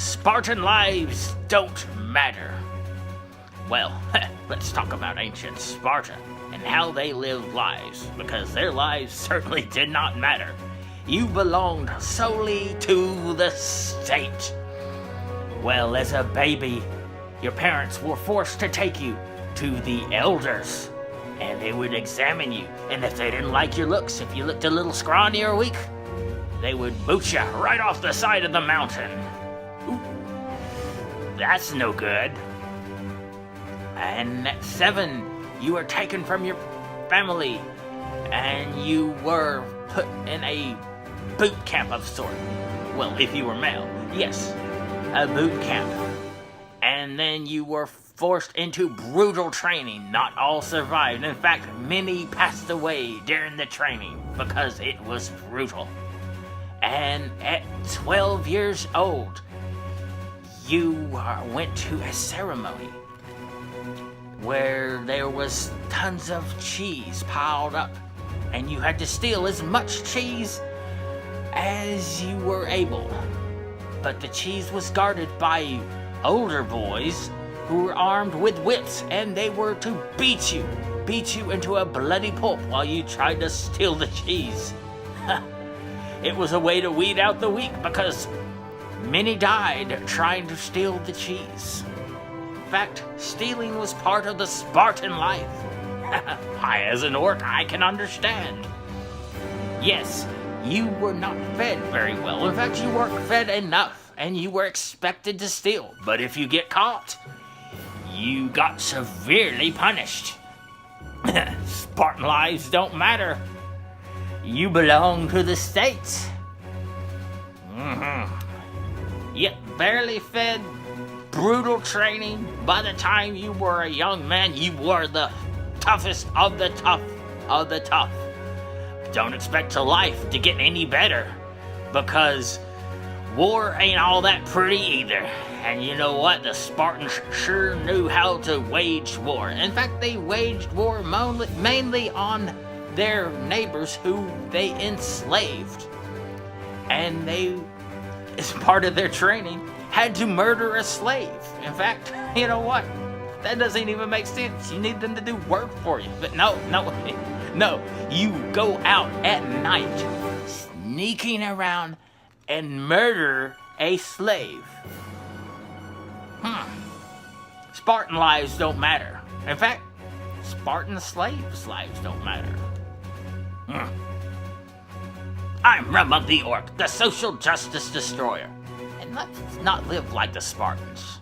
Spartan lives don't matter. Well, let's talk about ancient Sparta and how they lived lives, because their lives certainly did not matter. You belonged solely to the state. Well, as a baby, your parents were forced to take you to the elders, and they would examine you, and if they didn't like your looks, if you looked a little scrawny or weak, they would boot you right off the side of the mountain. Ooh, that's no good. And at 7, you were taken from your family, and you were put in a boot camp of sort. Well, if you were male, yes, a boot camp. And then you were forced into brutal training. Not all survived. In fact, many passed away during the training because it was brutal. And at 12 years old, you went to a ceremony where there was tons of cheese piled up, and you had to steal as much cheese as you were able. But the cheese was guarded by older boys who were armed with whips, and they were to beat you into a bloody pulp while you tried to steal the cheese. It was a way to weed out the weak, because many died trying to steal the cheese. In fact, stealing was part of the Spartan life. I, as an orc, I can understand. Yes, you were not fed very well. In fact, you weren't fed enough, and you were expected to steal. But if you get caught, you got severely punished. Spartan lives don't matter. You belong to the state. Yet barely fed, brutal training. By the time you were a young man, you were the toughest of the tough of the tough. Don't expect life to get any better, because war ain't all that pretty either. And you know what? The Spartans sure knew how to wage war. In fact, they waged war mainly on their neighbors who they enslaved. And they, as part of their training, had to murder a slave. In fact, you know what? That doesn't even make sense. You need them to do work for you. But no. You go out at night, sneaking around and murder a slave. Spartan lives don't matter. In fact, Spartan slaves' lives don't matter. I'm Rum Mug the Orc, the social justice destroyer. And let's not live like the Spartans.